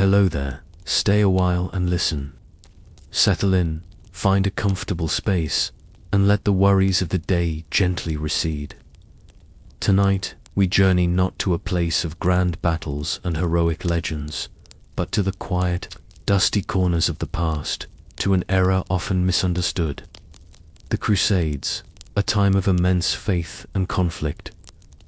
Hello there, stay a while and listen. Settle in, find a comfortable space, and let the worries of the day gently recede. Tonight, we journey not to a place of grand battles and heroic legends, but to the quiet, dusty corners of the past, to an era often misunderstood. The Crusades, a time of immense faith and conflict,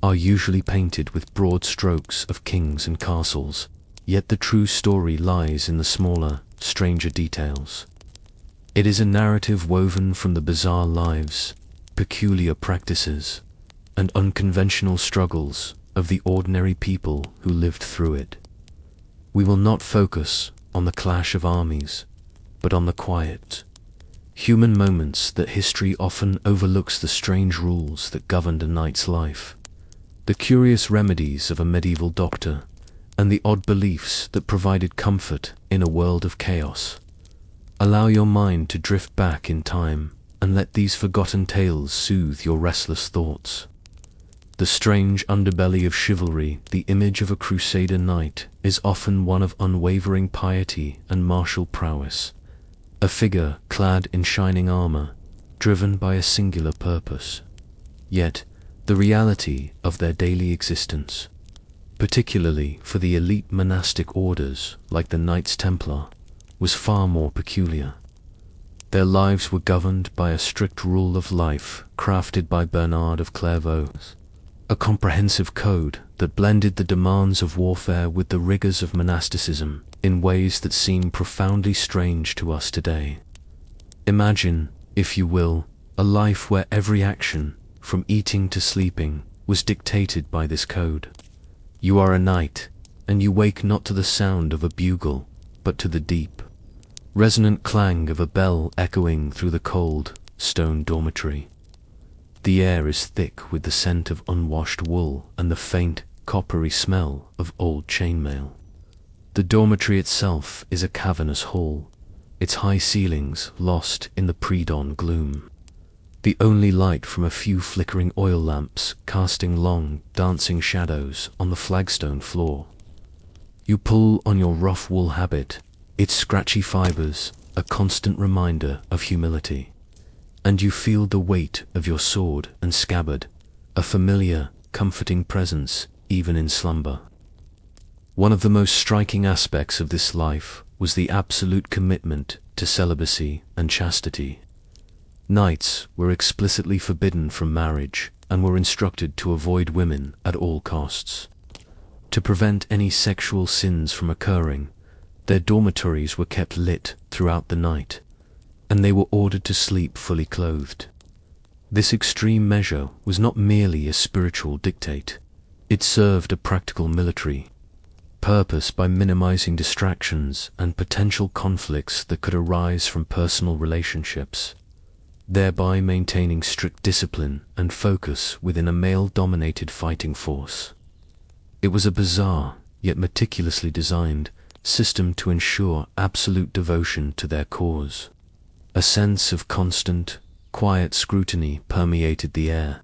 are usually painted with broad strokes of kings and castles, yet the true story lies in the smaller, stranger details. It is a narrative woven from the bizarre lives, peculiar practices, and unconventional struggles of the ordinary people who lived through it. We will not focus on the clash of armies, but on the quiet, human moments that history often overlooks, the strange rules that governed a knight's life, the curious remedies of a medieval doctor, and the odd beliefs that provided comfort in a world of chaos. Allow your mind to drift back in time and let these forgotten tales soothe your restless thoughts. The strange underbelly of chivalry, the image of a Crusader knight, is often one of unwavering piety and martial prowess, a figure clad in shining armor, driven by a singular purpose. Yet, the reality of their daily existence, particularly for the elite monastic orders like the Knights Templar, was far more peculiar. Their lives were governed by a strict rule of life crafted by Bernard of Clairvaux, a comprehensive code that blended the demands of warfare with the rigors of monasticism in ways that seem profoundly strange to us today. Imagine, if you will, a life where every action, from eating to sleeping, was dictated by this code. You are a knight, and you wake not to the sound of a bugle, but to the deep, resonant clang of a bell echoing through the cold, stone dormitory. The air is thick with the scent of unwashed wool and the faint, coppery smell of old chainmail. The dormitory itself is a cavernous hall, its high ceilings lost in the pre-dawn gloom. The only light from a few flickering oil lamps casting long, dancing shadows on the flagstone floor. You pull on your rough wool habit, its scratchy fibers, a constant reminder of humility. And you feel the weight of your sword and scabbard, a familiar, comforting presence even in slumber. One of the most striking aspects of this life was the absolute commitment to celibacy and chastity. Knights were explicitly forbidden from marriage and were instructed to avoid women at all costs. To prevent any sexual sins from occurring, their dormitories were kept lit throughout the night, and they were ordered to sleep fully clothed. This extreme measure was not merely a spiritual dictate, it served a practical military purpose by minimizing distractions and potential conflicts that could arise from personal relationships, thereby maintaining strict discipline and focus within a male-dominated fighting force. It was a bizarre, yet meticulously designed, system to ensure absolute devotion to their cause. A sense of constant, quiet scrutiny permeated the air,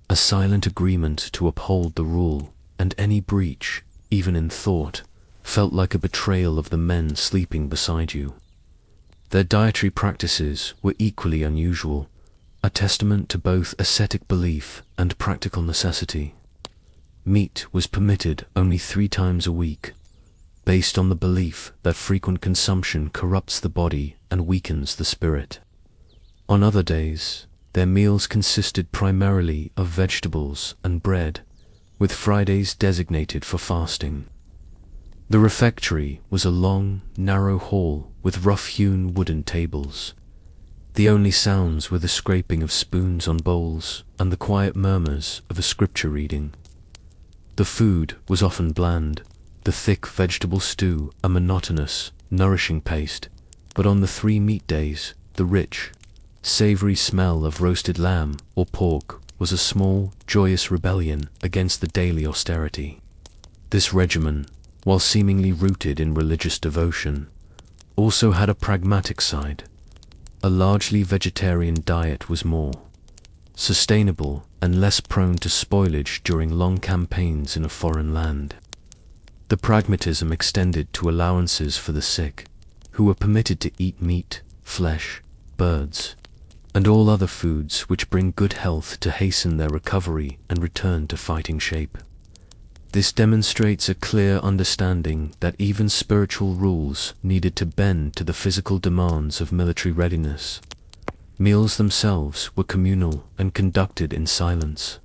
a silent agreement to uphold the rule, and any breach, even in thought, felt like a betrayal of the men sleeping beside you. Their dietary practices were equally unusual, a testament to both ascetic belief and practical necessity. Meat was permitted only 3 times a week, based on the belief that frequent consumption corrupts the body and weakens the spirit. On other days, their meals consisted primarily of vegetables and bread, with Fridays designated for fasting. The refectory was a long, narrow hall with rough-hewn wooden tables. The only sounds were the scraping of spoons on bowls and the quiet murmurs of a scripture reading. The food was often bland, the thick vegetable stew a monotonous, nourishing paste, but on the 3 meat days, the rich, savory smell of roasted lamb or pork was a small, joyous rebellion against the daily austerity. This regimen, while seemingly rooted in religious devotion, also had a pragmatic side. A largely vegetarian diet was more sustainable and less prone to spoilage during long campaigns in a foreign land. The pragmatism extended to allowances for the sick, who were permitted to eat meat, flesh, birds, and all other foods which bring good health to hasten their recovery and return to fighting shape. This demonstrates a clear understanding that even spiritual rules needed to bend to the physical demands of military readiness. Meals themselves were communal and conducted in silence.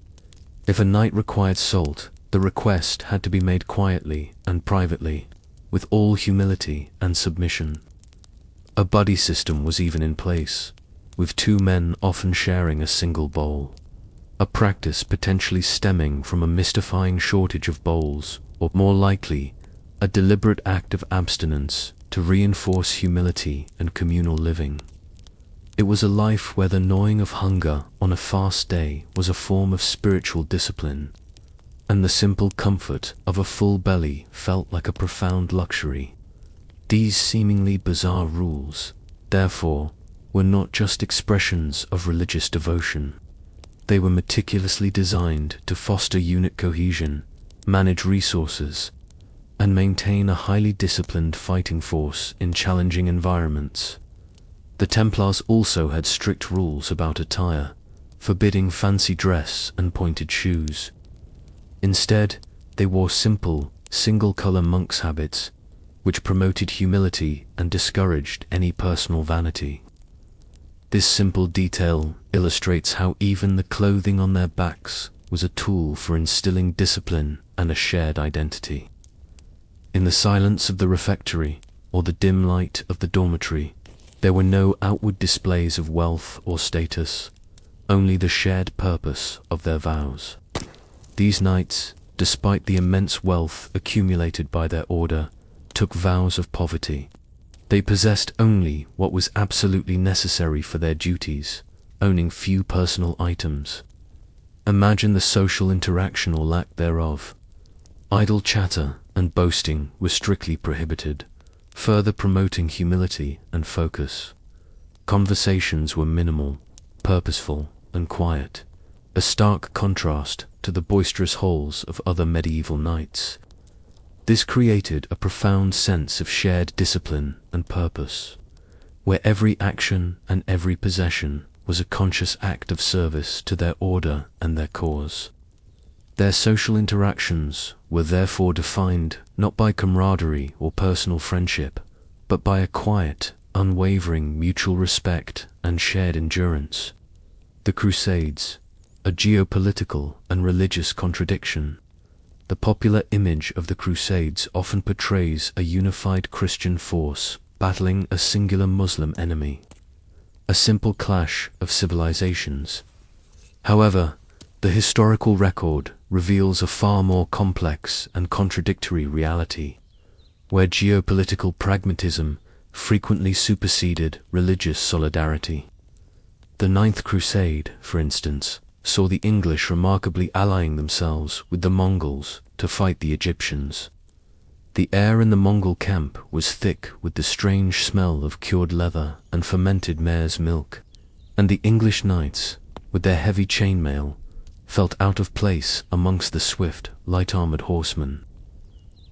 If a knight required salt, the request had to be made quietly and privately, with all humility and submission. A buddy system was even in place, with two men often sharing a single bowl, a practice potentially stemming from a mystifying shortage of bowls, or more likely, a deliberate act of abstinence to reinforce humility and communal living. It was a life where the gnawing of hunger on a fast day was a form of spiritual discipline, and the simple comfort of a full belly felt like a profound luxury. These seemingly bizarre rules, therefore, were not just expressions of religious devotion. They were meticulously designed to foster unit cohesion, manage resources, and maintain a highly disciplined fighting force in challenging environments. The Templars also had strict rules about attire, forbidding fancy dress and pointed shoes. Instead, they wore simple, single-color monk's habits, which promoted humility and discouraged any personal vanity. This simple detail illustrates how even the clothing on their backs was a tool for instilling discipline and a shared identity. In the silence of the refectory, or the dim light of the dormitory, there were no outward displays of wealth or status, only the shared purpose of their vows. These knights, despite the immense wealth accumulated by their order, took vows of poverty. They possessed only what was absolutely necessary for their duties, owning few personal items. Imagine the social interaction or lack thereof. Idle chatter and boasting were strictly prohibited, further promoting humility and focus. Conversations were minimal, purposeful, and quiet, a stark contrast to the boisterous halls of other medieval knights. This created a profound sense of shared discipline and purpose, where every action and every possession was a conscious act of service to their order and their cause. Their social interactions were therefore defined not by camaraderie or personal friendship, but by a quiet, unwavering mutual respect and shared endurance. The Crusades, a geopolitical and religious contradiction. The popular image of the Crusades often portrays a unified Christian force battling a singular Muslim enemy, a simple clash of civilizations. However, the historical record reveals a far more complex and contradictory reality, where geopolitical pragmatism frequently superseded religious solidarity. The Ninth Crusade, for instance, saw the English remarkably allying themselves with the Mongols to fight the Egyptians. The air in the Mongol camp was thick with the strange smell of cured leather and fermented mare's milk, and the English knights, with their heavy chainmail, felt out of place amongst the swift, light-armored horsemen.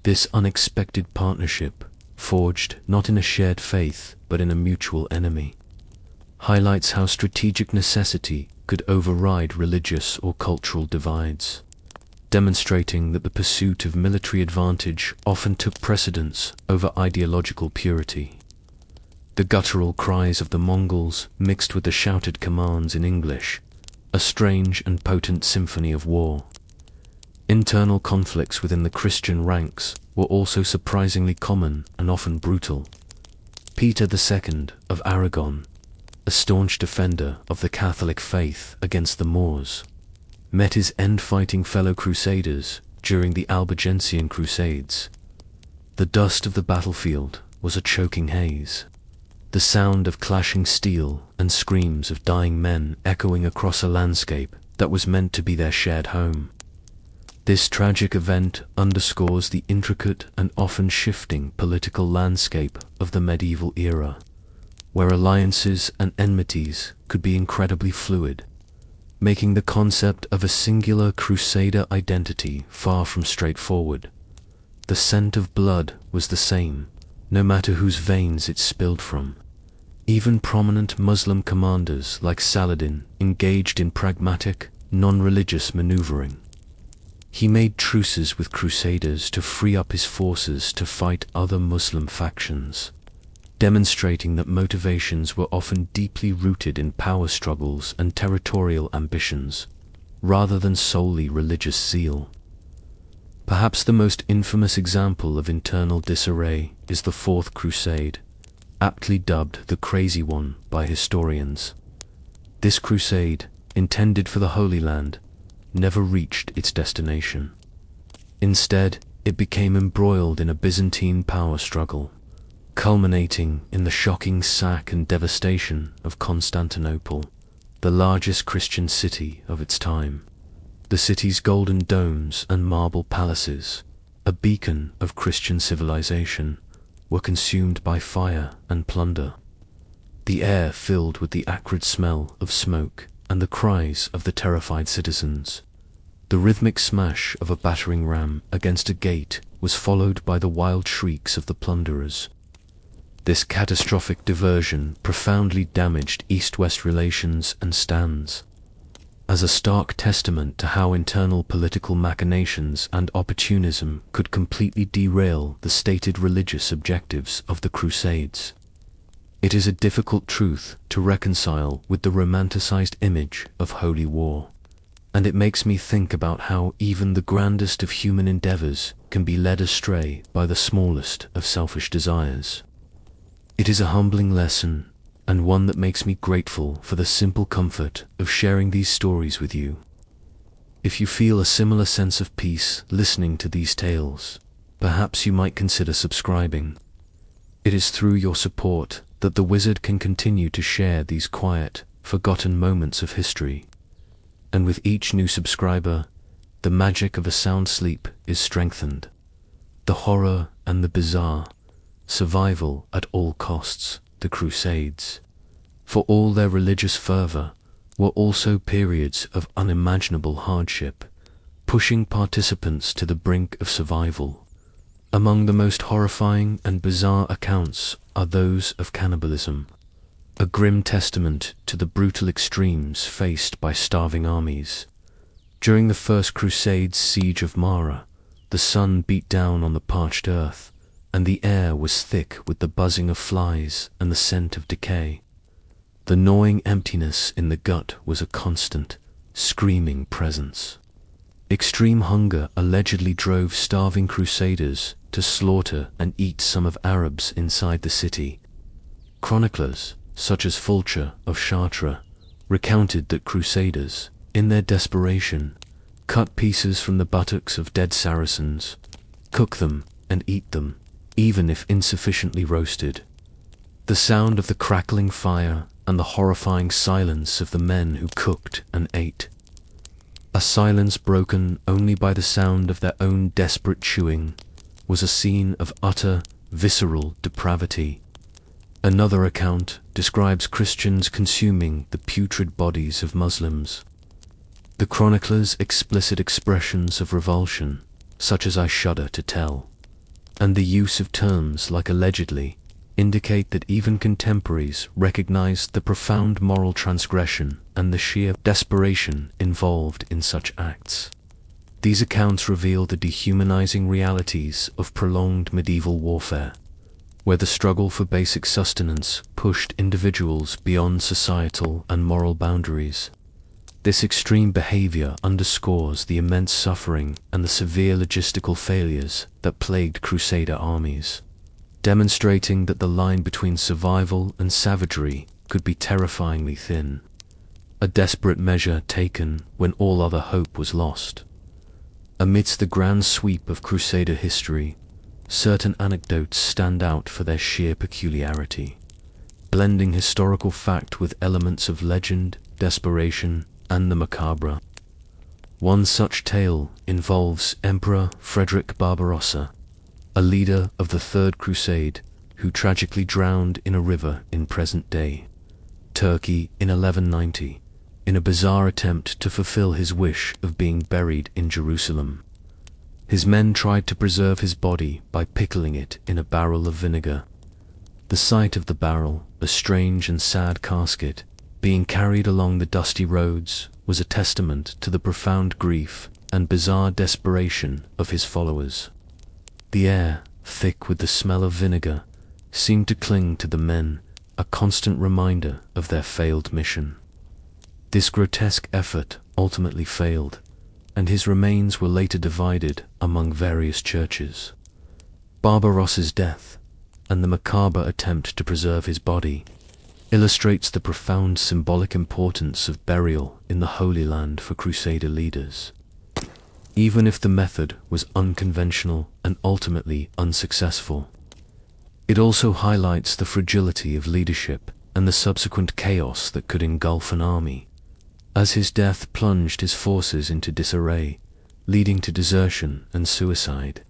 This unexpected partnership, forged not in a shared faith but in a mutual enemy, highlights how strategic necessity could override religious or cultural divides, demonstrating that the pursuit of military advantage often took precedence over ideological purity. The guttural cries of the Mongols mixed with the shouted commands in English, a strange and potent symphony of war. Internal conflicts within the Christian ranks were also surprisingly common and often brutal. Peter II of Aragon, a staunch defender of the Catholic faith against the Moors, met his end-fighting fellow Crusaders during the Albigensian Crusades. The dust of the battlefield was a choking haze, the sound of clashing steel and screams of dying men echoing across a landscape that was meant to be their shared home. This tragic event underscores the intricate and often shifting political landscape of the medieval era, where alliances and enmities could be incredibly fluid, making the concept of a singular Crusader identity far from straightforward. The scent of blood was the same, no matter whose veins it spilled from. Even prominent Muslim commanders like Saladin engaged in pragmatic, non-religious maneuvering. He made truces with Crusaders to free up his forces to fight other Muslim factions, demonstrating that motivations were often deeply rooted in power struggles and territorial ambitions, rather than solely religious zeal. Perhaps the most infamous example of internal disarray is the Fourth Crusade, aptly dubbed the Crazy One by historians. This crusade, intended for the Holy Land, never reached its destination. Instead, it became embroiled in a Byzantine power struggle, culminating in the shocking sack and devastation of Constantinople, the largest Christian city of its time. The city's golden domes and marble palaces, a beacon of Christian civilization, were consumed by fire and plunder. The air filled with the acrid smell of smoke and the cries of the terrified citizens. The rhythmic smash of a battering ram against a gate was followed by the wild shrieks of the plunderers. This catastrophic diversion profoundly damaged East-West relations and stands as a stark testament to how internal political machinations and opportunism could completely derail the stated religious objectives of the Crusades. It is a difficult truth to reconcile with the romanticized image of holy war, and it makes me think about how even the grandest of human endeavors can be led astray by the smallest of selfish desires. It is a humbling lesson, and one that makes me grateful for the simple comfort of sharing these stories with you. If you feel a similar sense of peace listening to these tales, perhaps you might consider subscribing. It is through your support that the Wizard can continue to share these quiet, forgotten moments of history. And with each new subscriber, the magic of a sound sleep is strengthened. The horror and the bizarre, survival at all costs, the Crusades, for all their religious fervor, were also periods of unimaginable hardship, pushing participants to the brink of survival. Among the most horrifying and bizarre accounts are those of cannibalism, a grim testament to the brutal extremes faced by starving armies. During the First Crusade's siege of Mara, the sun beat down on the parched earth, and the air was thick with the buzzing of flies and the scent of decay. The gnawing emptiness in the gut was a constant, screaming presence. Extreme hunger allegedly drove starving Crusaders to slaughter and eat some of Arabs inside the city. Chroniclers, such as Fulcher of Chartres, recounted that Crusaders, in their desperation, cut pieces from the buttocks of dead Saracens, cook them and eat them, even if insufficiently roasted. The sound of the crackling fire and the horrifying silence of the men who cooked and ate, a silence broken only by the sound of their own desperate chewing, was a scene of utter, visceral depravity. Another account describes Christians consuming the putrid bodies of Muslims. The chronicler's explicit expressions of revulsion, such as "I shudder to tell," and the use of terms like allegedly, indicate that even contemporaries recognized the profound moral transgression and the sheer desperation involved in such acts. These accounts reveal the dehumanizing realities of prolonged medieval warfare, where the struggle for basic sustenance pushed individuals beyond societal and moral boundaries. This extreme behavior underscores the immense suffering and the severe logistical failures that plagued Crusader armies, demonstrating that the line between survival and savagery could be terrifyingly thin, a desperate measure taken when all other hope was lost. Amidst the grand sweep of Crusader history, certain anecdotes stand out for their sheer peculiarity, blending historical fact with elements of legend, desperation, and the macabre. One such tale involves Emperor Frederick Barbarossa, a leader of the Third Crusade, who tragically drowned in a river in present-day Turkey in 1190, in a bizarre attempt to fulfill his wish of being buried in Jerusalem. His men tried to preserve his body by pickling it in a barrel of vinegar. The sight of the barrel, a strange and sad casket, being carried along the dusty roads, was a testament to the profound grief and bizarre desperation of his followers. The air, thick with the smell of vinegar, seemed to cling to the men, a constant reminder of their failed mission. This grotesque effort ultimately failed, and his remains were later divided among various churches. Barbarossa's death, and the macabre attempt to preserve his body, illustrates the profound symbolic importance of burial in the Holy Land for Crusader leaders. Even if the method was unconventional and ultimately unsuccessful, it also highlights the fragility of leadership and the subsequent chaos that could engulf an army, as his death plunged his forces into disarray, leading to desertion and suicide.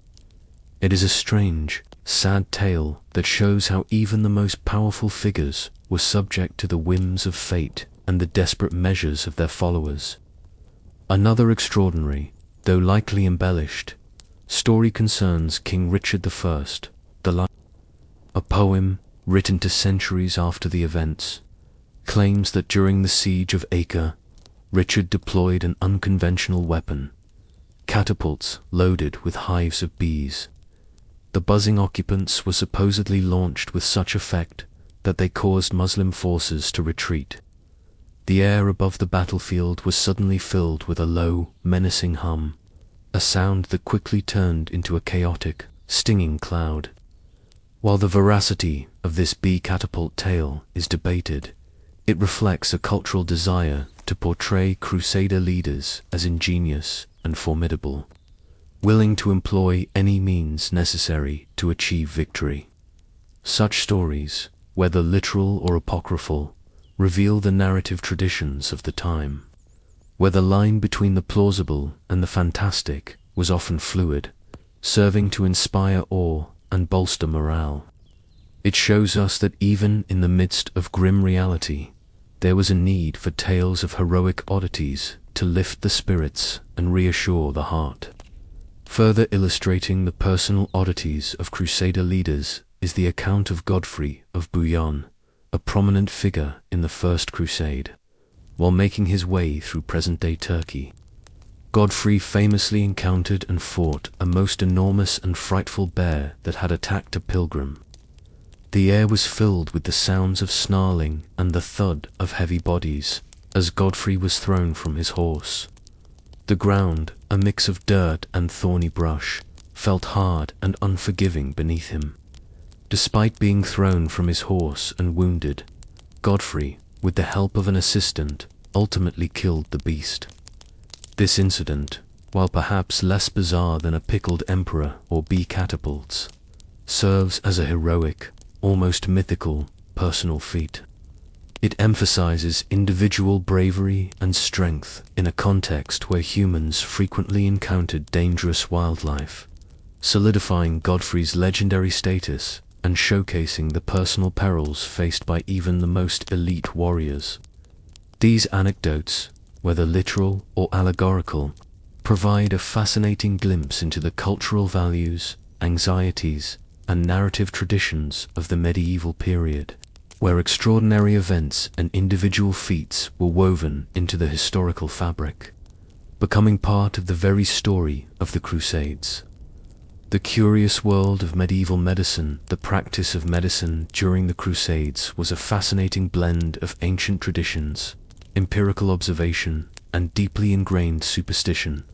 It is a strange, sad tale that shows how even the most powerful figures were subject to the whims of fate and the desperate measures of their followers. Another extraordinary, though likely embellished, story concerns King Richard I, a poem written to centuries after the events, claims that during the siege of Acre, Richard deployed an unconventional weapon, catapults loaded with hives of bees. The buzzing occupants were supposedly launched with such effect that they caused Muslim forces to retreat. The air above the battlefield was suddenly filled with a low, menacing hum, a sound that quickly turned into a chaotic, stinging cloud. While the veracity of this bee catapult tale is debated, it reflects a cultural desire to portray Crusader leaders as ingenious and formidable, willing to employ any means necessary to achieve victory. Such stories, whether literal or apocryphal, reveal the narrative traditions of the time, where the line between the plausible and the fantastic was often fluid, serving to inspire awe and bolster morale. It shows us that even in the midst of grim reality, there was a need for tales of heroic oddities to lift the spirits and reassure the heart. Further illustrating the personal oddities of Crusader leaders is the account of Godfrey of Bouillon, a prominent figure in the First Crusade. While making his way through present-day Turkey, Godfrey famously encountered and fought a most enormous and frightful bear that had attacked a pilgrim. The air was filled with the sounds of snarling and the thud of heavy bodies as Godfrey was thrown from his horse. The ground, a mix of dirt and thorny brush, felt hard and unforgiving beneath him. Despite being thrown from his horse and wounded, Godfrey, with the help of an assistant, ultimately killed the beast. This incident, while perhaps less bizarre than a pickled emperor or bee catapults, serves as a heroic, almost mythical, personal feat. It emphasizes individual bravery and strength in a context where humans frequently encountered dangerous wildlife, solidifying Godfrey's legendary status and showcasing the personal perils faced by even the most elite warriors. These anecdotes, whether literal or allegorical, provide a fascinating glimpse into the cultural values, anxieties, and narrative traditions of the medieval period, where extraordinary events and individual feats were woven into the historical fabric, becoming part of the very story of the Crusades. The curious world of medieval medicine, the practice of medicine during the Crusades, was a fascinating blend of ancient traditions, empirical observation, and deeply ingrained superstition.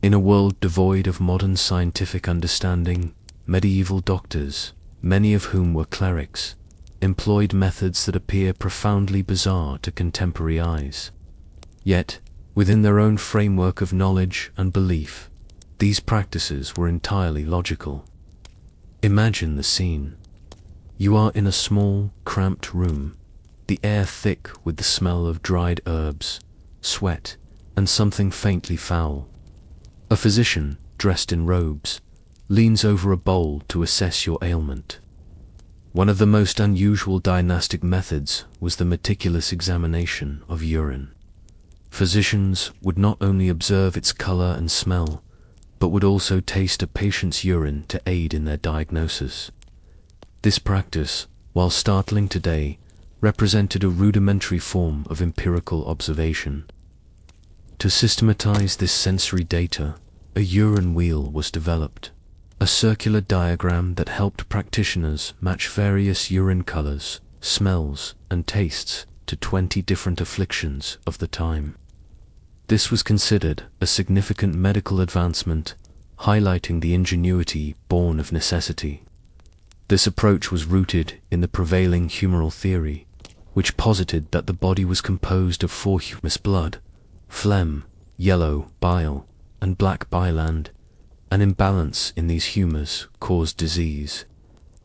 In a world devoid of modern scientific understanding, medieval doctors, many of whom were clerics, employed methods that appear profoundly bizarre to contemporary eyes. Yet, within their own framework of knowledge and belief, these practices were entirely logical. Imagine the scene. You are in a small, cramped room, the air thick with the smell of dried herbs, sweat, and something faintly foul. A physician, dressed in robes, leans over a bowl to assess your ailment. One of the most unusual diagnostic methods was the meticulous examination of urine. Physicians would not only observe its color and smell, but would also taste a patient's urine to aid in their diagnosis. This practice, while startling today, represented a rudimentary form of empirical observation. To systematize this sensory data, a urine wheel was developed, a circular diagram that helped practitioners match various urine colors, smells, and tastes to 20 different afflictions of the time. This was considered a significant medical advancement, highlighting the ingenuity born of necessity. This approach was rooted in the prevailing humoral theory, which posited that the body was composed of 4 humus: blood, phlegm, yellow bile, and black bile. An imbalance in these humors caused disease.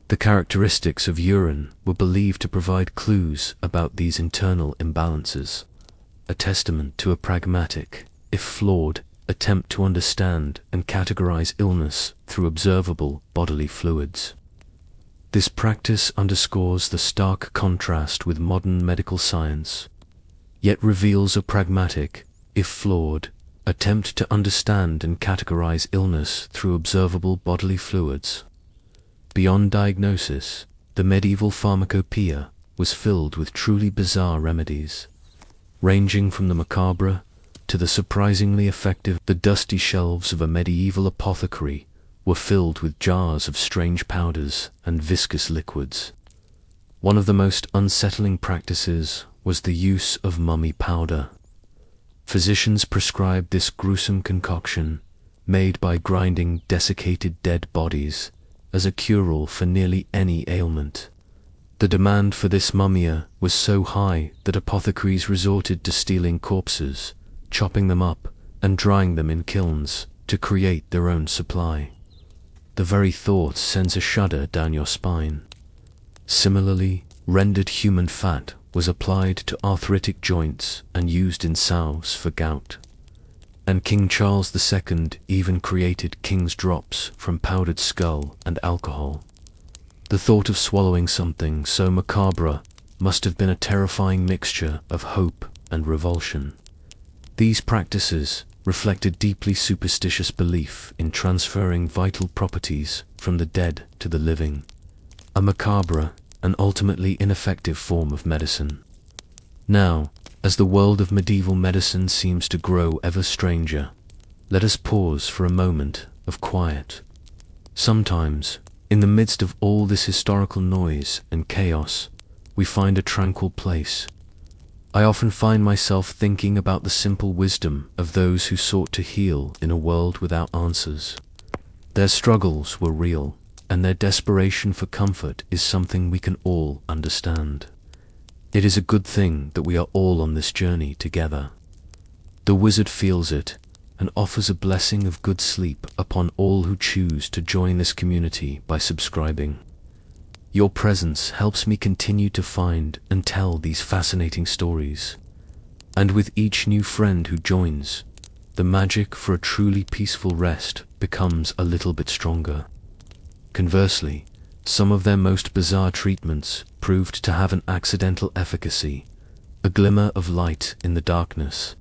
The characteristics of urine were believed to provide clues about these internal imbalances, a testament to a pragmatic, if flawed, attempt to understand and categorize illness through observable bodily fluids. This practice underscores the stark contrast with modern medical science, yet reveals a pragmatic, if flawed, attempt to understand and categorize illness through observable bodily fluids. Beyond diagnosis, the medieval pharmacopoeia was filled with truly bizarre remedies, ranging from the macabre to the surprisingly effective. The dusty shelves of a medieval apothecary were filled with jars of strange powders and viscous liquids. One of the most unsettling practices was the use of mummy powder. Physicians prescribed this gruesome concoction, made by grinding desiccated dead bodies, as a cure-all for nearly any ailment. The demand for this mummia was so high that apothecaries resorted to stealing corpses, chopping them up, and drying them in kilns to create their own supply. The very thought sends a shudder down your spine. Similarly, rendered human fat was applied to arthritic joints and used in salves for gout. And King Charles II even created king's drops from powdered skull and alcohol. The thought of swallowing something so macabre must have been a terrifying mixture of hope and revulsion. These practices reflected deeply superstitious belief in transferring vital properties from the dead to the living, a macabre and ultimately ineffective form of medicine. Now, as the world of medieval medicine seems to grow ever stranger, let us pause for a moment of quiet. Sometimes, in the midst of all this historical noise and chaos, we find a tranquil place. I often find myself thinking about the simple wisdom of those who sought to heal in a world without answers. Their struggles were real, and their desperation for comfort is something we can all understand. It is a good thing that we are all on this journey together. The wizard feels it and offers a blessing of good sleep upon all who choose to join this community by subscribing. Your presence helps me continue to find and tell these fascinating stories. And with each new friend who joins, the magic for a truly peaceful rest becomes a little bit stronger. Conversely, some of their most bizarre treatments proved to have an accidental efficacy, a glimmer of light in the darkness.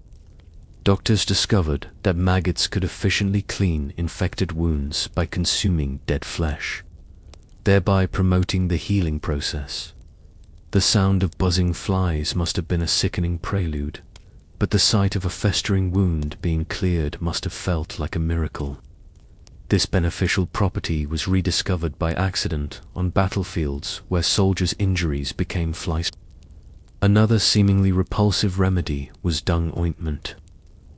Doctors discovered that maggots could efficiently clean infected wounds by consuming dead flesh, thereby promoting the healing process. The sound of buzzing flies must have been a sickening prelude, but the sight of a festering wound being cleared must have felt like a miracle. This beneficial property was rediscovered by accident on battlefields where soldiers' injuries became flies. Another seemingly repulsive remedy was dung ointment,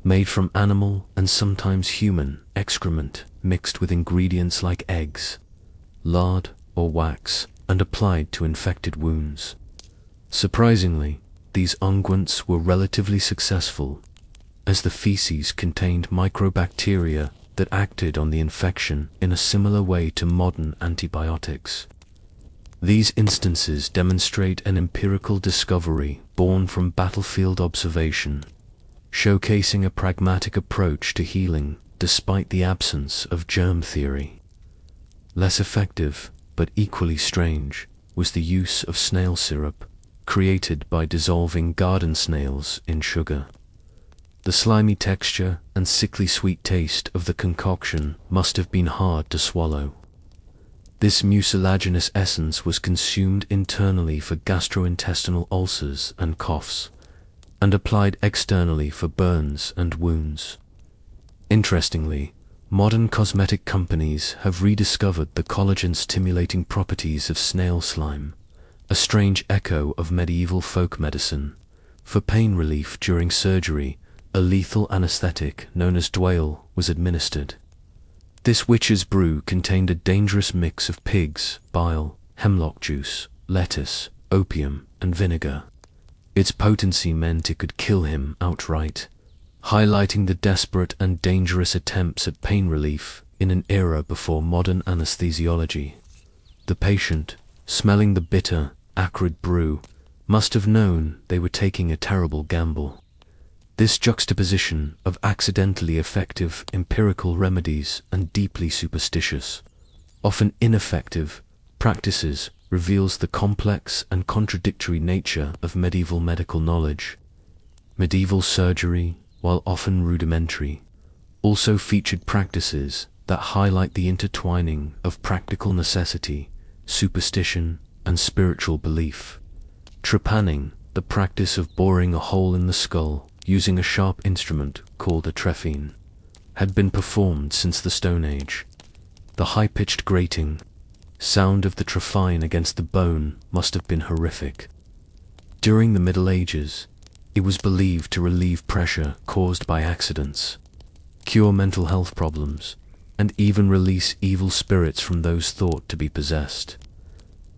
made from animal and sometimes human excrement mixed with ingredients like eggs, lard, or wax, and applied to infected wounds. Surprisingly, these unguents were relatively successful, as the feces contained microbacteria that acted on the infection in a similar way to modern antibiotics. These instances demonstrate an empirical discovery born from battlefield observation, showcasing a pragmatic approach to healing despite the absence of germ theory. Less effective, but equally strange, was the use of snail syrup, created by dissolving garden snails in sugar. The slimy texture and sickly sweet taste of the concoction must have been hard to swallow. This mucilaginous essence was consumed internally for gastrointestinal ulcers and coughs, and applied externally for burns and wounds. Interestingly, modern cosmetic companies have rediscovered the collagen-stimulating properties of snail slime, a strange echo of medieval folk medicine. For pain relief during surgery, a lethal anesthetic known as dwale was administered. This witch's brew contained a dangerous mix of pig's bile, hemlock juice, lettuce, opium, and vinegar. Its potency meant it could kill him outright, highlighting the desperate and dangerous attempts at pain relief in an era before modern anesthesiology. The patient, smelling the bitter, acrid brew, must have known they were taking a terrible gamble. This juxtaposition of accidentally effective empirical remedies and deeply superstitious, often ineffective, practices reveals the complex and contradictory nature of medieval medical knowledge. Medieval surgery, while often rudimentary, also featured practices that highlight the intertwining of practical necessity, superstition, and spiritual belief. Trepanning, the practice of boring a hole in the skull using a sharp instrument called a trephine, had been performed since the Stone Age. The high-pitched grating sound of the trephine against the bone must have been horrific. During the Middle Ages, it was believed to relieve pressure caused by accidents, cure mental health problems, and even release evil spirits from those thought to be possessed.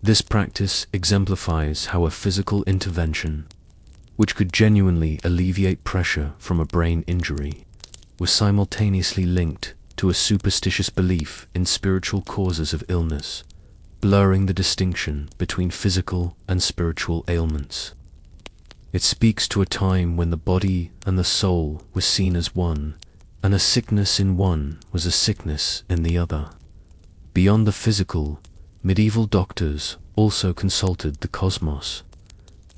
This practice exemplifies how a physical intervention, which could genuinely alleviate pressure from a brain injury, was simultaneously linked to a superstitious belief in spiritual causes of illness, blurring the distinction between physical and spiritual ailments. It speaks to a time when the body and the soul were seen as one, and a sickness in one was a sickness in the other. Beyond the physical, medieval doctors also consulted the cosmos.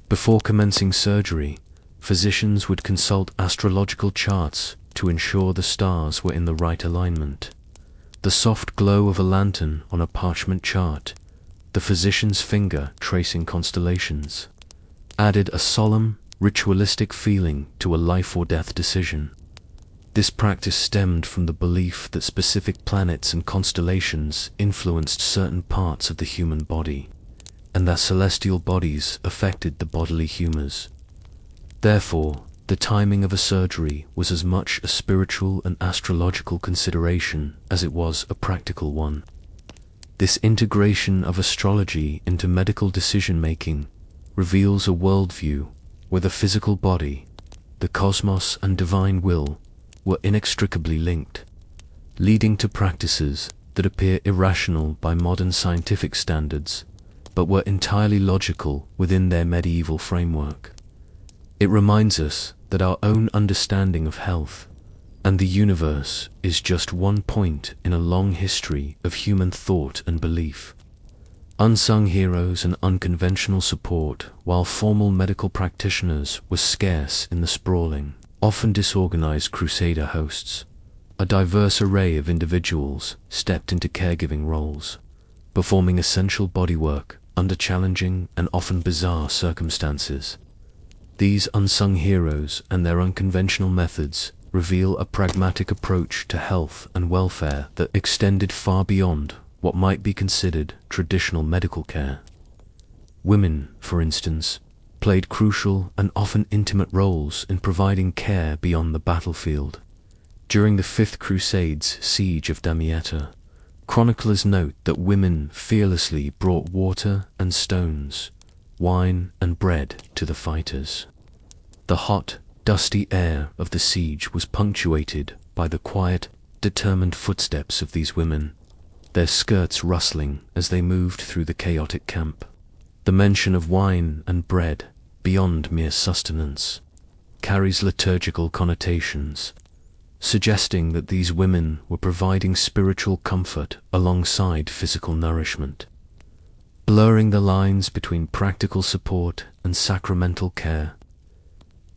Before commencing surgery, physicians would consult astrological charts to ensure the stars were in the right alignment. The soft glow of a lantern on a parchment chart, the physician's finger tracing constellations, added a solemn, ritualistic feeling to a life or death decision. This practice stemmed from the belief that specific planets and constellations influenced certain parts of the human body, and that celestial bodies affected the bodily humors. Therefore, the timing of a surgery was as much a spiritual and astrological consideration as it was a practical one. This integration of astrology into medical decision-making reveals a worldview where the physical body, the cosmos, and divine will were inextricably linked, leading to practices that appear irrational by modern scientific standards, but were entirely logical within their medieval framework. It reminds us that our own understanding of health and the universe is just one point in a long history of human thought and belief. Unsung heroes and unconventional support, while formal medical practitioners were scarce in the sprawling, often disorganized Crusader hosts, a diverse array of individuals stepped into caregiving roles, performing essential bodywork under challenging and often bizarre circumstances. These unsung heroes and their unconventional methods reveal a pragmatic approach to health and welfare that extended far beyond what might be considered traditional medical care. Women, for instance, played crucial and often intimate roles in providing care beyond the battlefield. During the Fifth Crusades' siege of Damietta, chroniclers note that women fearlessly brought water and stones, wine and bread to the fighters. The hot, dusty air of the siege was punctuated by the quiet, determined footsteps of these women, their skirts rustling as they moved through the chaotic camp. The mention of wine and bread, beyond mere sustenance, carries liturgical connotations, suggesting that these women were providing spiritual comfort alongside physical nourishment. Blurring the lines between practical support and sacramental care,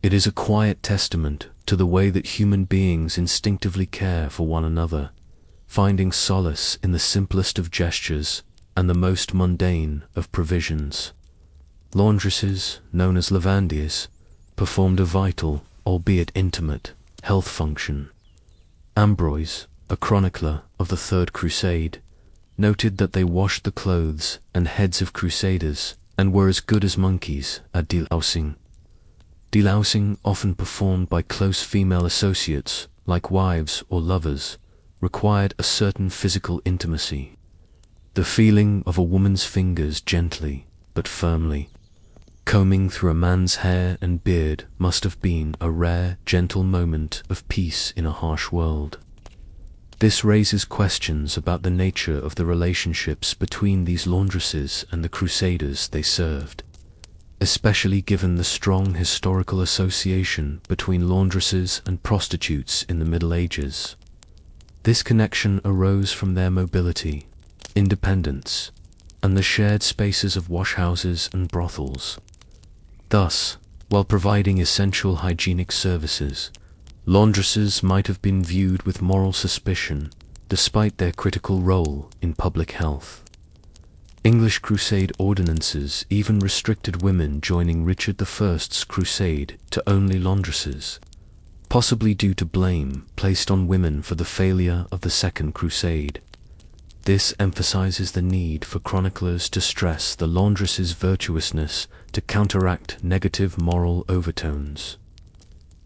it is a quiet testament to the way that human beings instinctively care for one another, finding solace in the simplest of gestures and the most mundane of provisions. Laundresses, known as lavandiers, performed a vital, albeit intimate, health function. Ambroise, a chronicler of the Third Crusade, noted that they washed the clothes and heads of Crusaders and were as good as monkeys at delousing. Delousing, often performed by close female associates, like wives or lovers, required a certain physical intimacy. The feeling of a woman's fingers gently, but firmly, combing through a man's hair and beard must have been a rare, gentle moment of peace in a harsh world. This raises questions about the nature of the relationships between these laundresses and the Crusaders they served, especially given the strong historical association between laundresses and prostitutes in the Middle Ages. This connection arose from their mobility, independence, and the shared spaces of washhouses and brothels. Thus, while providing essential hygienic services, laundresses might have been viewed with moral suspicion, despite their critical role in public health. English Crusade ordinances even restricted women joining Richard I's crusade to only laundresses, possibly due to blame placed on women for the failure of the Second Crusade. This emphasizes the need for chroniclers to stress the laundress's virtuousness to counteract negative moral overtones.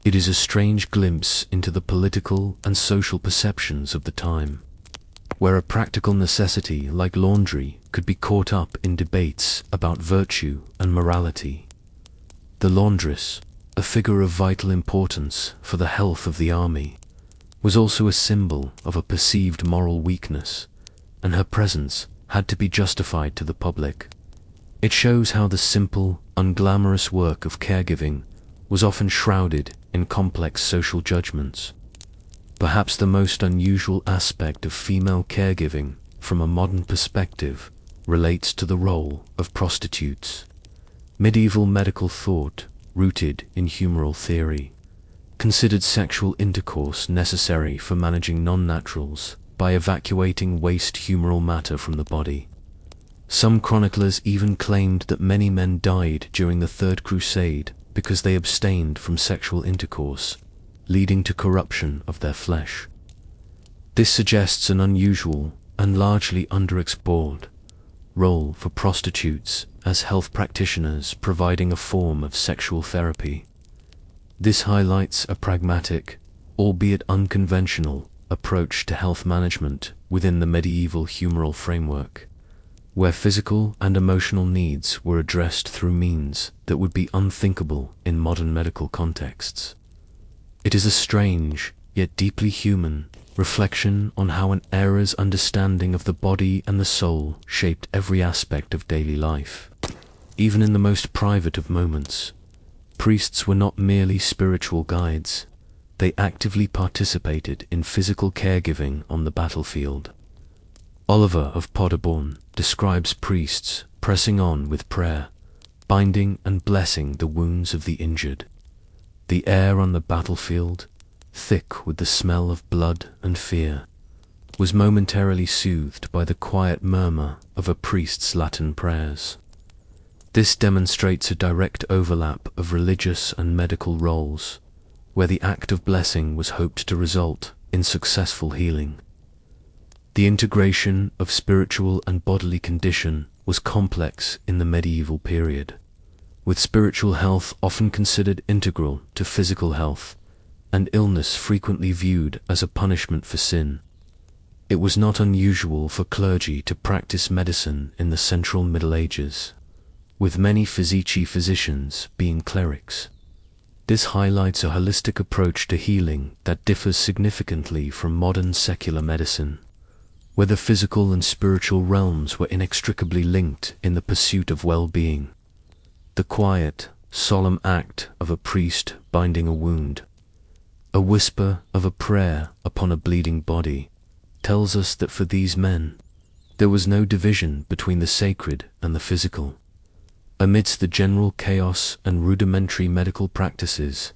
It is a strange glimpse into the political and social perceptions of the time, where a practical necessity like laundry could be caught up in debates about virtue and morality. The laundress, a figure of vital importance for the health of the army, was also a symbol of a perceived moral weakness, and her presence had to be justified to the public. It shows how the simple, unglamorous work of caregiving was often shrouded in complex social judgments. Perhaps the most unusual aspect of female caregiving, from a modern perspective, relates to the role of prostitutes. Medieval medical thought, rooted in humoral theory, considered sexual intercourse necessary for managing non-naturals by evacuating waste humoral matter from the body. Some chroniclers even claimed that many men died during the Third Crusade because they abstained from sexual intercourse, leading to corruption of their flesh. This suggests an unusual and largely underexplored role for prostitutes as health practitioners providing a form of sexual therapy. This highlights a pragmatic, albeit unconventional, approach to health management within the medieval humoral framework, where physical and emotional needs were addressed through means that would be unthinkable in modern medical contexts. It is a strange, yet deeply human, reflection on how an era's understanding of the body and the soul shaped every aspect of daily life. Even in the most private of moments, priests were not merely spiritual guides. They actively participated in physical caregiving on the battlefield. Oliver of Podderborn describes priests pressing on with prayer, binding and blessing the wounds of the injured. The air on the battlefield, thick with the smell of blood and fear, was momentarily soothed by the quiet murmur of a priest's Latin prayers. This demonstrates a direct overlap of religious and medical roles, where the act of blessing was hoped to result in successful healing. The integration of spiritual and bodily condition was complex in the medieval period, with spiritual health often considered integral to physical health, and illness frequently viewed as a punishment for sin. It was not unusual for clergy to practice medicine in the Central Middle Ages, with many physicians being clerics. This highlights a holistic approach to healing that differs significantly from modern secular medicine, where the physical and spiritual realms were inextricably linked in the pursuit of well-being. The quiet, solemn act of a priest binding a wound, a whisper of a prayer upon a bleeding body, tells us that for these men, there was no division between the sacred and the physical. Amidst the general chaos and rudimentary medical practices,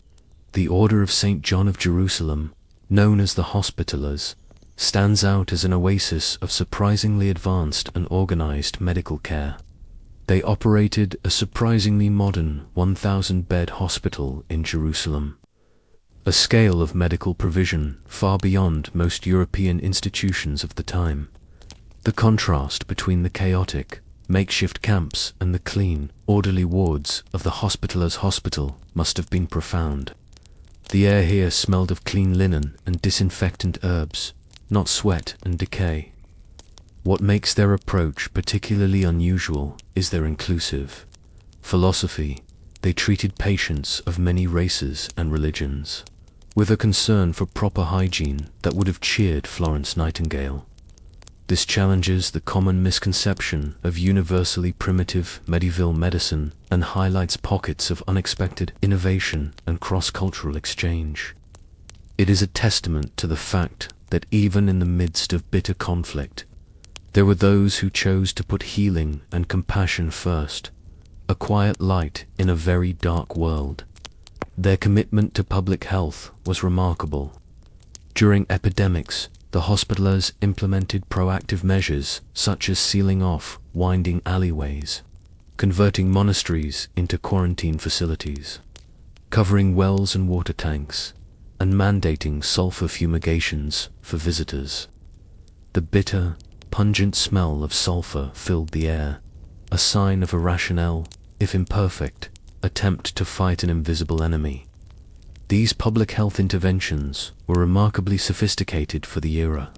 The Order of St. John of Jerusalem, known as the Hospitallers, stands out as an oasis of surprisingly advanced and organized medical care. They operated a surprisingly modern 1,000-bed hospital in Jerusalem, a scale of medical provision far beyond most European institutions of the time. The contrast between the chaotic, makeshift camps and the clean, orderly wards of the Hospitallers' hospital must have been profound. The air here smelled of clean linen and disinfectant herbs, not sweat and decay. What makes their approach particularly unusual is their inclusive philosophy. They treated patients of many races and religions, with a concern for proper hygiene that would have cheered Florence Nightingale. This challenges the common misconception of universally primitive medieval medicine and highlights pockets of unexpected innovation and cross-cultural exchange. It is a testament to the fact that even in the midst of bitter conflict, there were those who chose to put healing and compassion first, a quiet light in a very dark world. Their commitment to public health was remarkable. During epidemics, the Hospitallers implemented proactive measures such as sealing off winding alleyways, converting monasteries into quarantine facilities, covering wells and water tanks, and mandating sulfur fumigations for visitors. The bitter, pungent smell of sulfur filled the air, a sign of a rational, if imperfect, attempt to fight an invisible enemy. These public health interventions were remarkably sophisticated for the era,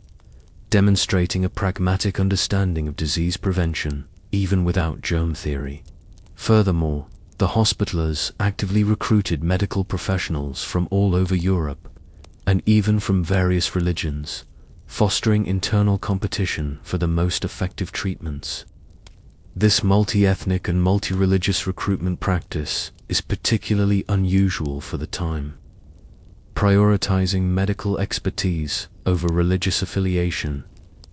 demonstrating a pragmatic understanding of disease prevention, even without germ theory. Furthermore, the Hospitallers actively recruited medical professionals from all over Europe, and even from various religions, fostering internal competition for the most effective treatments. This multi-ethnic and multi-religious recruitment practice is particularly unusual for the time, prioritizing medical expertise over religious affiliation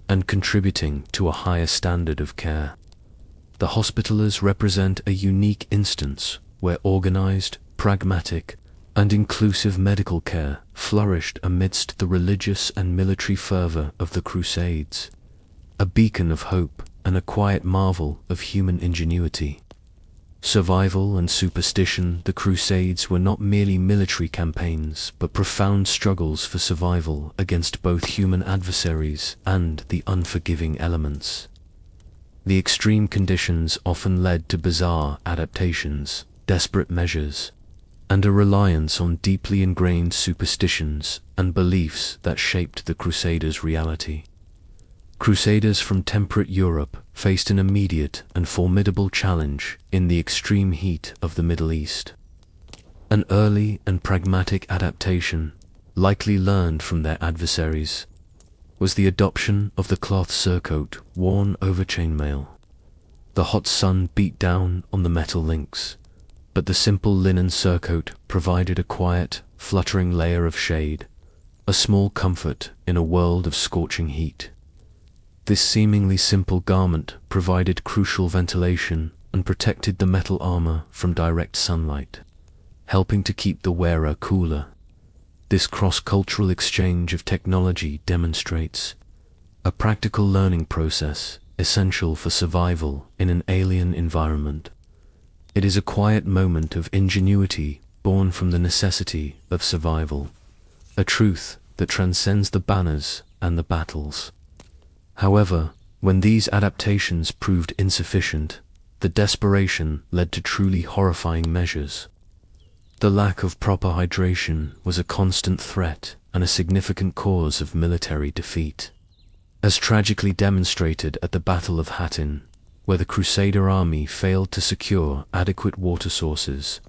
and contributing to a higher standard of care. The Hospitallers represent a unique instance where organized, pragmatic, and inclusive medical care flourished amidst the religious and military fervor of the Crusades, a beacon of hope and a quiet marvel of human ingenuity. Survival and superstition. The Crusades were not merely military campaigns, but profound struggles for survival against both human adversaries and the unforgiving elements. The extreme conditions often led to bizarre adaptations, desperate measures, and a reliance on deeply ingrained superstitions and beliefs that shaped the Crusaders' reality. Crusaders from temperate Europe faced an immediate and formidable challenge in the extreme heat of the Middle East. An early and pragmatic adaptation, likely learned from their adversaries, was the adoption of the cloth surcoat worn over chainmail. The hot sun beat down on the metal links, but the simple linen surcoat provided a quiet, fluttering layer of shade, a small comfort in a world of scorching heat. This seemingly simple garment provided crucial ventilation and protected the metal armor from direct sunlight, helping to keep the wearer cooler. This cross-cultural exchange of technology demonstrates a practical learning process essential for survival in an alien environment. It is a quiet moment of ingenuity born from the necessity of survival, a truth that transcends the banners and the battles. However, when these adaptations proved insufficient, the desperation led to truly horrifying measures. The lack of proper hydration was a constant threat and a significant cause of military defeat, as tragically demonstrated at the Battle of Hattin, where the Crusader army failed to secure adequate water sources.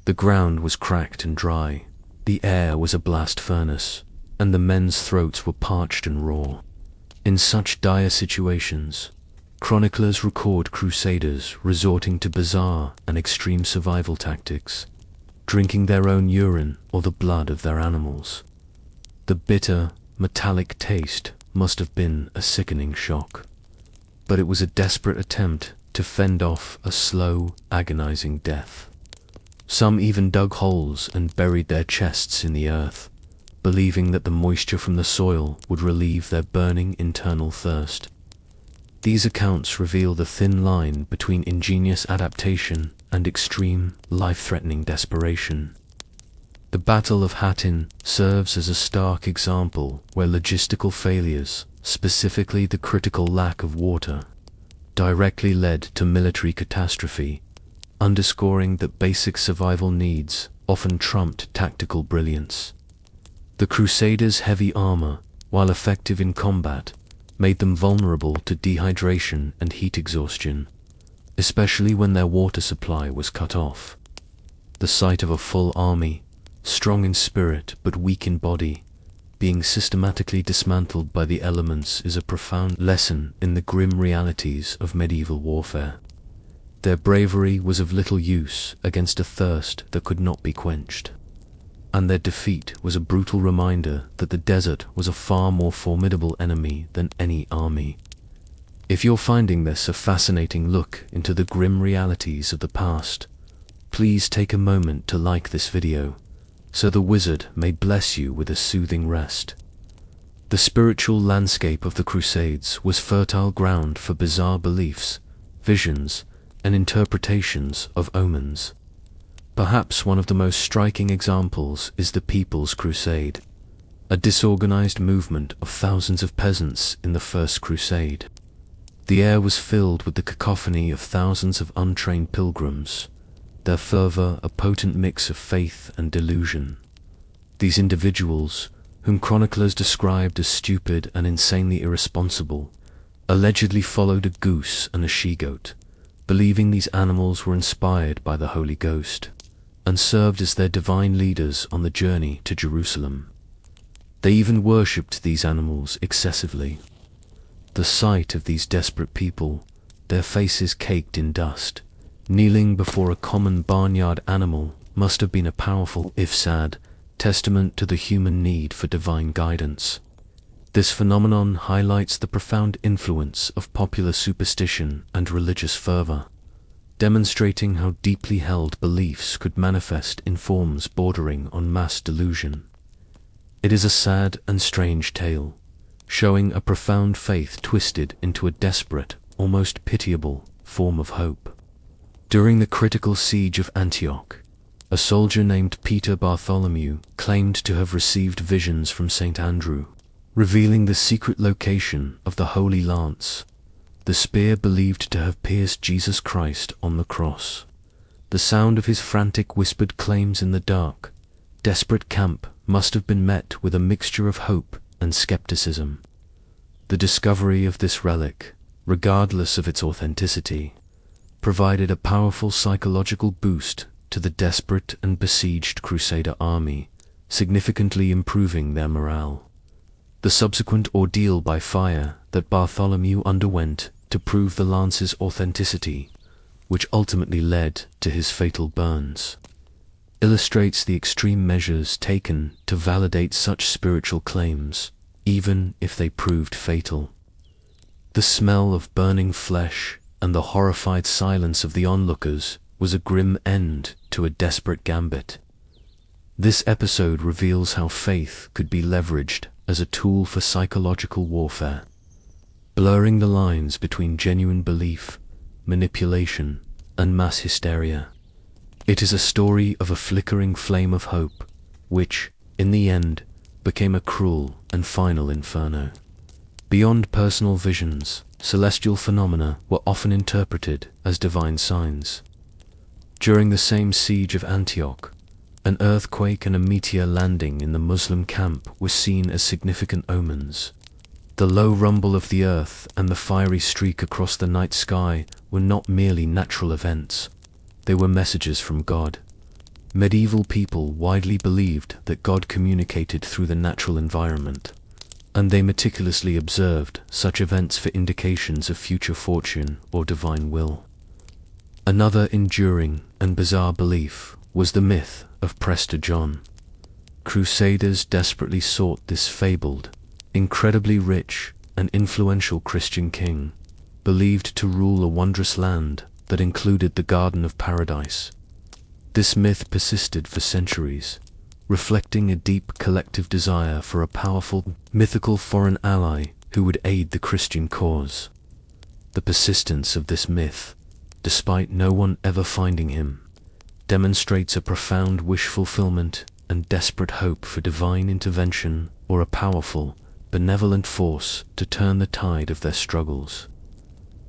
The ground was cracked and dry, the air was a blast furnace, and the men's throats were parched and raw. In such dire situations, chroniclers record Crusaders resorting to bizarre and extreme survival tactics, drinking their own urine or the blood of their animals. The bitter, metallic taste must have been a sickening shock, but it was a desperate attempt to fend off a slow, agonizing death. Some even dug holes and buried their chests in the earth, believing that the moisture from the soil would relieve their burning internal thirst. These accounts reveal the thin line between ingenious adaptation and extreme, life-threatening desperation. The Battle of Hattin serves as a stark example where logistical failures, specifically the critical lack of water, directly led to military catastrophe, underscoring that basic survival needs often trumped tactical brilliance. The Crusaders' heavy armor, while effective in combat, made them vulnerable to dehydration and heat exhaustion, especially when their water supply was cut off. The sight of a full army, strong in spirit but weak in body, being systematically dismantled by the elements is a profound lesson in the grim realities of medieval warfare. Their bravery was of little use against a thirst that could not be quenched, and their defeat was a brutal reminder that the desert was a far more formidable enemy than any army. If you're finding this a fascinating look into the grim realities of the past, please take a moment to like this video, so the wizard may bless you with a soothing rest. The spiritual landscape of the Crusades was fertile ground for bizarre beliefs, visions, and interpretations of omens. Perhaps one of the most striking examples is the People's Crusade, a disorganized movement of thousands of peasants in the First Crusade. The air was filled with the cacophony of thousands of untrained pilgrims, their fervor a potent mix of faith and delusion. These individuals, whom chroniclers described as stupid and insanely irresponsible, allegedly followed a goose and a she-goat, believing these animals were inspired by the Holy Ghost, and served as their divine leaders on the journey to Jerusalem. They even worshipped these animals excessively. The sight of these desperate people, their faces caked in dust, kneeling before a common barnyard animal, must have been a powerful, if sad, testament to the human need for divine guidance. This phenomenon highlights the profound influence of popular superstition and religious fervor, demonstrating how deeply held beliefs could manifest in forms bordering on mass delusion. It is a sad and strange tale, showing a profound faith twisted into a desperate, almost pitiable, form of hope. During the critical siege of Antioch, a soldier named Peter Bartholomew claimed to have received visions from St. Andrew, revealing the secret location of the Holy Lance, the spear believed to have pierced Jesus Christ on the cross. The sound of his frantic whispered claims in the dark, desperate camp must have been met with a mixture of hope and skepticism. The discovery of this relic, regardless of its authenticity, provided a powerful psychological boost to the desperate and besieged Crusader army, significantly improving their morale. The subsequent ordeal by fire that Bartholomew underwent to prove the lance's authenticity, which ultimately led to his fatal burns, illustrates the extreme measures taken to validate such spiritual claims, even if they proved fatal. The smell of burning flesh and the horrified silence of the onlookers was a grim end to a desperate gambit. This episode reveals how faith could be leveraged as a tool for psychological warfare, blurring the lines between genuine belief, manipulation, and mass hysteria. It is a story of a flickering flame of hope, which, in the end, became a cruel and final inferno. Beyond personal visions, celestial phenomena were often interpreted as divine signs. During the same siege of Antioch, an earthquake and a meteor landing in the Muslim camp were seen as significant omens. The low rumble of the earth and the fiery streak across the night sky were not merely natural events, they were messages from God. Medieval people widely believed that God communicated through the natural environment, and they meticulously observed such events for indications of future fortune or divine will. Another enduring and bizarre belief was the myth of Prester John. Crusaders desperately sought this fabled, incredibly rich and influential Christian king, believed to rule a wondrous land that included the Garden of Paradise. This myth persisted for centuries, reflecting a deep collective desire for a powerful, mythical foreign ally who would aid the Christian cause. The persistence of this myth, despite no one ever finding him, demonstrates a profound wish fulfillment and desperate hope for divine intervention or a powerful, benevolent force to turn the tide of their struggles.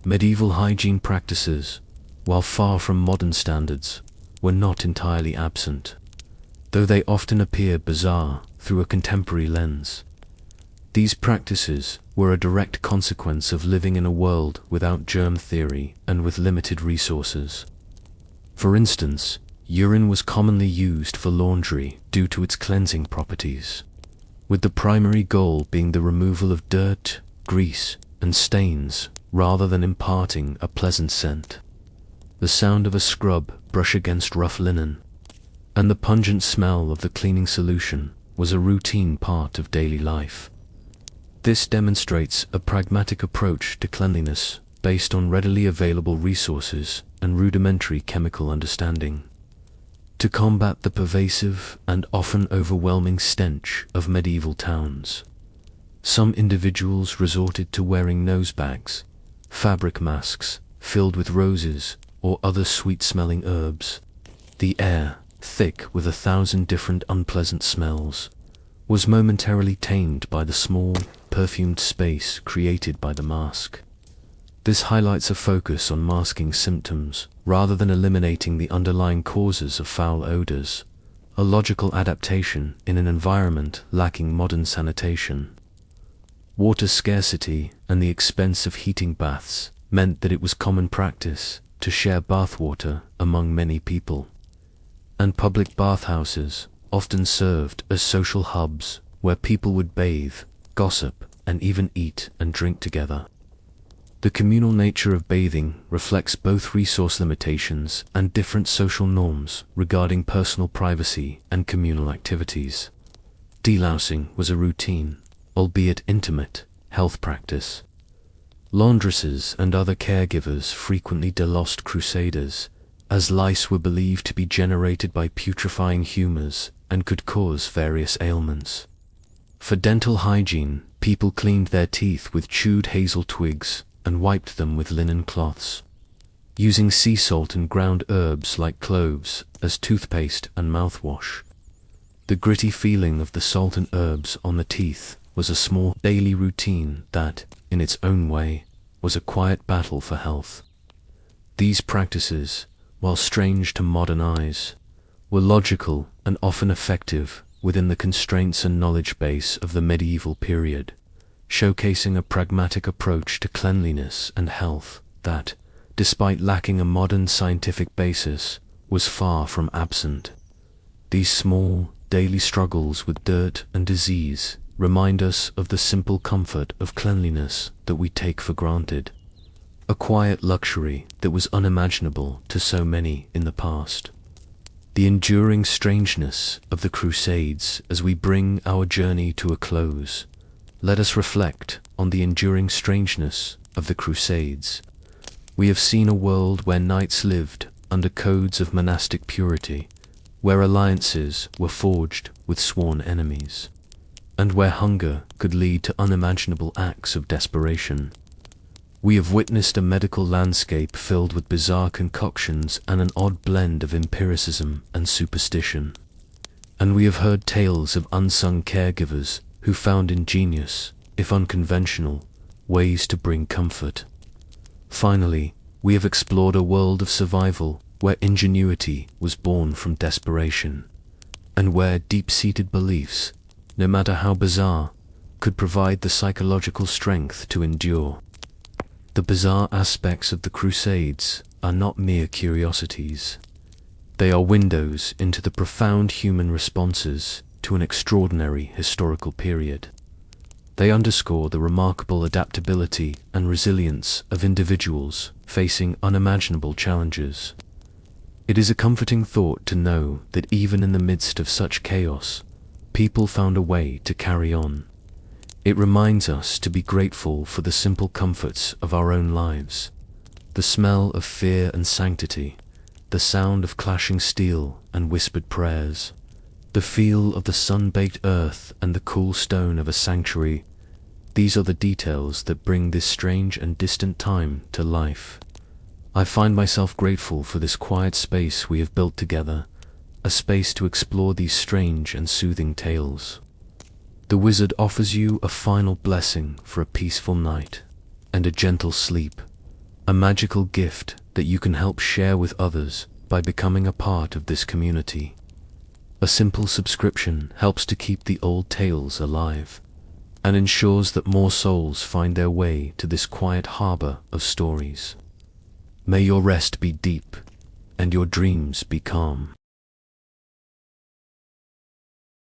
Medieval hygiene practices, while far from modern standards, were not entirely absent, though they often appear bizarre through a contemporary lens. These practices were a direct consequence of living in a world without germ theory and with limited resources. For instance, urine was commonly used for laundry due to its cleansing properties, with the primary goal being the removal of dirt, grease, and stains rather than imparting a pleasant scent. The sound of a scrub brush against rough linen, and the pungent smell of the cleaning solution was a routine part of daily life. This demonstrates a pragmatic approach to cleanliness based on readily available resources and rudimentary chemical understanding. To combat the pervasive and often overwhelming stench of medieval towns, some individuals resorted to wearing nosebags, fabric masks filled with roses or other sweet-smelling herbs. The air, thick with 1,000 different unpleasant smells, was momentarily tamed by the small, perfumed space created by the mask. This highlights a focus on masking symptoms rather than eliminating the underlying causes of foul odors, a logical adaptation in an environment lacking modern sanitation. Water scarcity and the expense of heating baths meant that it was common practice to share bathwater among many people, and public bathhouses often served as social hubs where people would bathe, gossip, and even eat and drink together. The communal nature of bathing reflects both resource limitations and different social norms regarding personal privacy and communal activities. Delousing was a routine, albeit intimate, health practice. Laundresses and other caregivers frequently deloused Crusaders, as lice were believed to be generated by putrefying humors and could cause various ailments. For dental hygiene, people cleaned their teeth with chewed hazel twigs and wiped them with linen cloths, using sea salt and ground herbs like cloves as toothpaste and mouthwash. The gritty feeling of the salt and herbs on the teeth was a small daily routine that, in its own way, was a quiet battle for health. These practices, while strange to modern eyes, were logical and often effective within the constraints and knowledge base of the medieval period, showcasing a pragmatic approach to cleanliness and health that, despite lacking a modern scientific basis, was far from absent. These small, daily struggles with dirt and disease remind us of the simple comfort of cleanliness that we take for granted, a quiet luxury that was unimaginable to so many in the past. The enduring strangeness of the Crusades. As we bring our journey to a close, let us reflect on the enduring strangeness of the Crusades. We have seen a world where knights lived under codes of monastic purity, where alliances were forged with sworn enemies, and where hunger could lead to unimaginable acts of desperation. We have witnessed a medical landscape filled with bizarre concoctions and an odd blend of empiricism and superstition. And we have heard tales of unsung caregivers who found ingenious, if unconventional, ways to bring comfort. Finally, we have explored a world of survival where ingenuity was born from desperation, and where deep-seated beliefs, no matter how bizarre, could provide the psychological strength to endure. The bizarre aspects of the Crusades are not mere curiosities. They are windows into the profound human responses to an extraordinary historical period. They underscore the remarkable adaptability and resilience of individuals facing unimaginable challenges. It is a comforting thought to know that even in the midst of such chaos, people found a way to carry on. It reminds us to be grateful for the simple comforts of our own lives, the smell of fear and sanctity, the sound of clashing steel and whispered prayers, the feel of the sun-baked earth and the cool stone of a sanctuary. These are the details that bring this strange and distant time to life. I find myself grateful for this quiet space we have built together, a space to explore these strange and soothing tales. The wizard offers you a final blessing for a peaceful night and a gentle sleep, a magical gift that you can help share with others by becoming a part of this community. A simple subscription helps to keep the old tales alive and ensures that more souls find their way to this quiet harbor of stories. May your rest be deep and your dreams be calm.